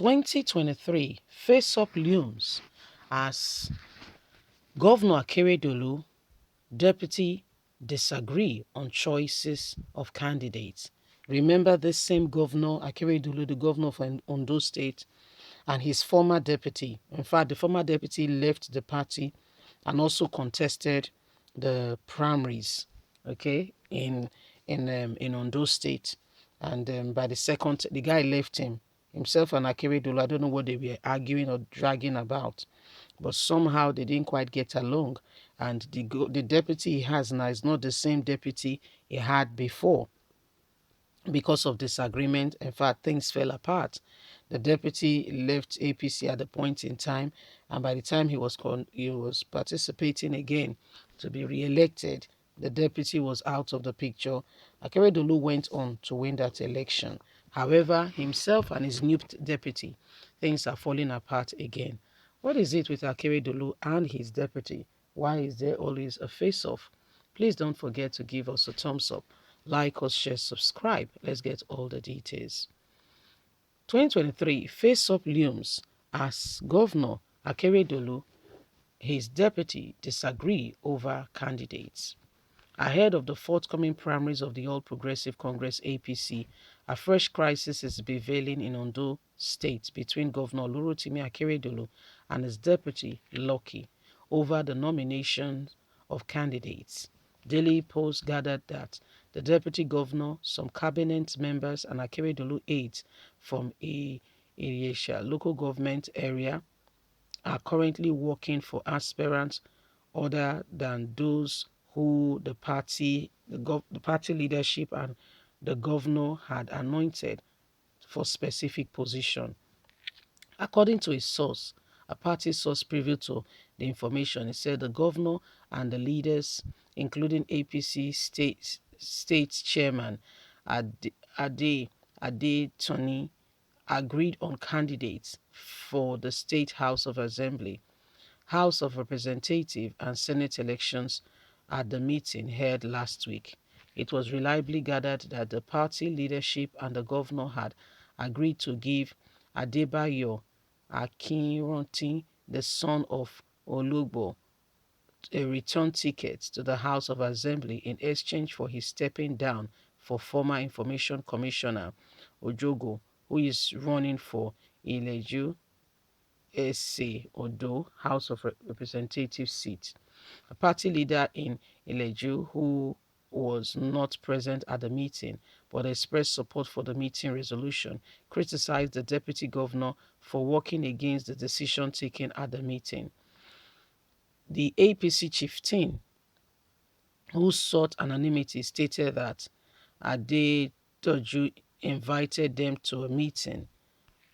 2023 face-up looms as Governor Akeredolu, deputy disagree on choices of candidates. Remember this same governor, Akeredolu, the governor of Ondo State, and his former deputy. In fact, the former deputy left the party and also contested the primaries, okay, in Ondo State. And by the guy left himself and Akeredolu. I don't know what they were arguing or dragging about, but somehow they didn't quite get along. And the deputy he has now is not the same deputy he had before. Because of disagreement, in fact, things fell apart. The deputy left APC at the point in time, and by the time he was participating again to be re-elected, the deputy was out of the picture. Akeredolu went on to win that election. However, himself and his new deputy, things are falling apart again. What is it with Akeredolu and his deputy? Why is there always a face-off? Please don't forget to give us a thumbs up, like us, share, subscribe. Let's get all the details. 2023 face-up looms as Governor Akeredolu, his deputy, disagree over candidates. Ahead of the forthcoming primaries of the All Progressive Congress APC, a fresh crisis is prevailing in Ondo State between Governor Olurotimi Akeredolu and his deputy, Lucky, over the nomination of candidates. Daily Post gathered that the deputy governor, some cabinet members, and Akeredolu aides from a local government area are currently working for aspirants other than those who the party leadership and the governor had anointed for specific position. According to a source, a party source privy to the information, it said the governor and the leaders, including APC state chairman Ade Tony, agreed on candidates for the State House of Assembly, House of Representatives, and Senate elections at the meeting held last week. It was reliably gathered that the party leadership and the governor had agreed to give Adebayo Akinronti, the son of Olugbo, a return ticket to the House of Assembly in exchange for his stepping down for former Information Commissioner Ojogo, who is running for Ileju Ese Odo House of Representatives seat. A party leader in Ileju, who was not present at the meeting but expressed support for the meeting resolution, criticized the deputy governor for working against the decision taken at the meeting. The APC chieftain, who sought anonymity, stated that Adedoju invited them to a meeting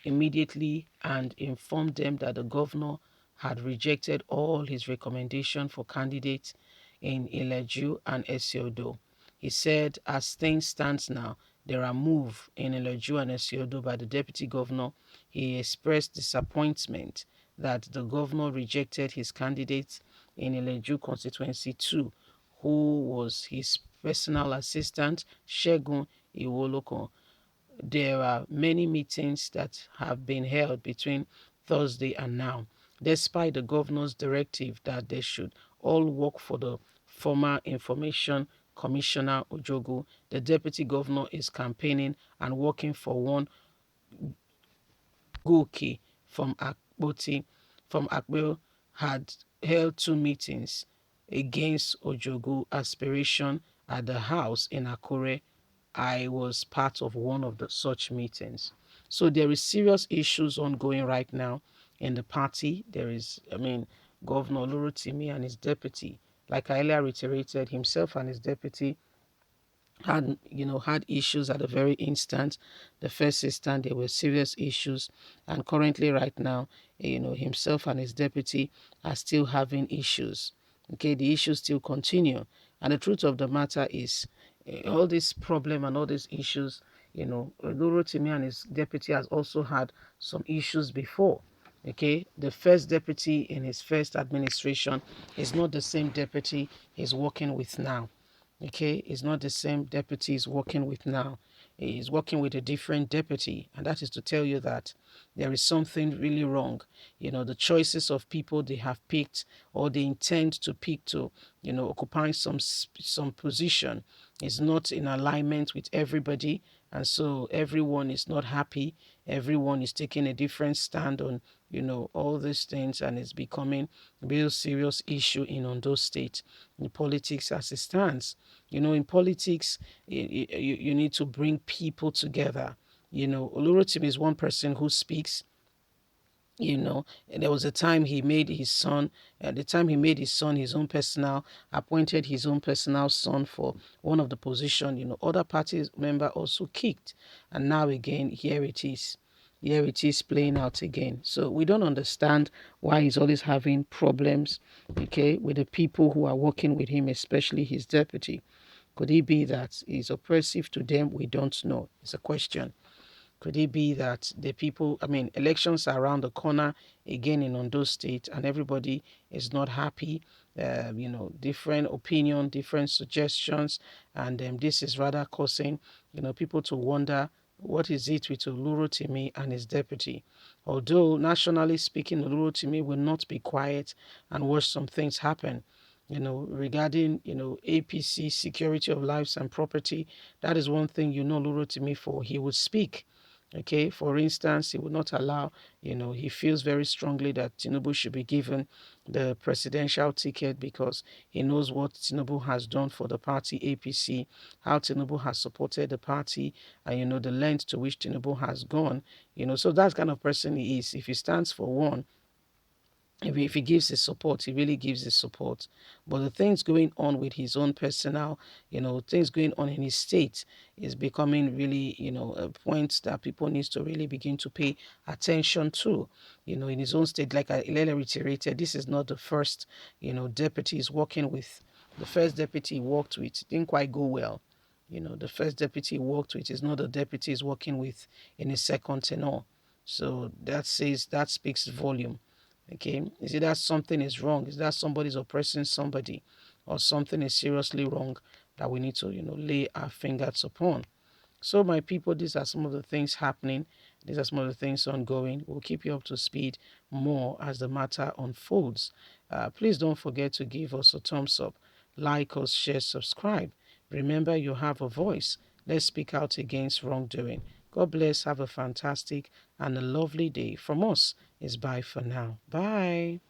immediately and informed them that the governor had rejected all his recommendations for candidates in Ileju and Esiodo. He said, as things stand now, there are moves in Ileju and Esiodo by the deputy governor. He expressed disappointment that the governor rejected his candidates in Ileju constituency 2, who was his personal assistant, Shegun Iwolokon. There are many meetings that have been held between Thursday and now, despite the governor's directive that they should all work for the former Information Commissioner Ojogu. The deputy governor is campaigning and working for one Goke from Akpoti, from Akbel, had held two meetings against Ojogu aspiration at the house in Akure. I was part of one of the such meetings. So there is serious issues ongoing right now in the party. There is, Governor Olurotimi and his deputy, like I earlier reiterated, himself and his deputy had issues at the very instant. The first instant there were serious issues, and currently right now, himself and his deputy are still having issues. Okay, the issues still continue, and the truth of the matter is, all this problem and all these issues, Olurotimi and his deputy has also had some issues before. Okay, the first deputy in his first administration is not the same deputy he's working with now. Okay, it's not the same deputy he's working with now. is working with a different deputy, and that is to tell you that there is something really wrong. The choices of people they have picked or they intend to pick to, occupying some position is not in alignment with everybody, and so everyone is not happy. Everyone is taking a different stand on, all these things, and it's becoming a real serious issue in Ondo State, in politics as it stands. In politics, you need to bring people together. Olurotim is one person who speaks. And there was a time he made his son, at the time he made his son his own personal, appointed his own personal son for one of the position. Other parties member also kicked, and now again, here it is playing out again. So we don't understand why he's always having problems, okay, with the people who are working with him, especially his deputy. Could it be that he's oppressive to them? We don't know. It's a question. Could it be that the people, elections are around the corner again in Ondo State, and everybody is not happy? Different opinion, different suggestions, and this is rather causing, people to wonder what is it with Olurotimi and his deputy. Although nationally speaking, Olurotimi will not be quiet and watch some things happen. Regarding, APC, security of lives and property, that is one thing Olurotimi for. He would speak. Okay, for instance, he would not allow, he feels very strongly that Tinubu should be given the presidential ticket because he knows what Tinubu has done for the party APC, how Tinubu has supported the party, and the length to which Tinubu has gone. So that's kind of person he is. If he stands for one, if he gives his support, he really gives his support. But the things going on with his own personal, things going on in his state is becoming really, a point that people need to really begin to pay attention to. In his own state, like I reiterated, this is not the first, deputy he's working with. The first deputy he worked with didn't quite go well. The first deputy he worked with is not the deputy he's working with in his second tenure. So that speaks volume. Okay, is it that something is wrong? Is that somebody's oppressing somebody, or something is seriously wrong that we need to, lay our fingers upon? So, my people, these are some of the things happening. These are some of the things ongoing. We'll keep you up to speed more as the matter unfolds. Please don't forget to give us a thumbs up, like us, share, subscribe. Remember, you have a voice. Let's speak out against wrongdoing. God bless. Have a fantastic and a lovely day. From us is bye for now. Bye.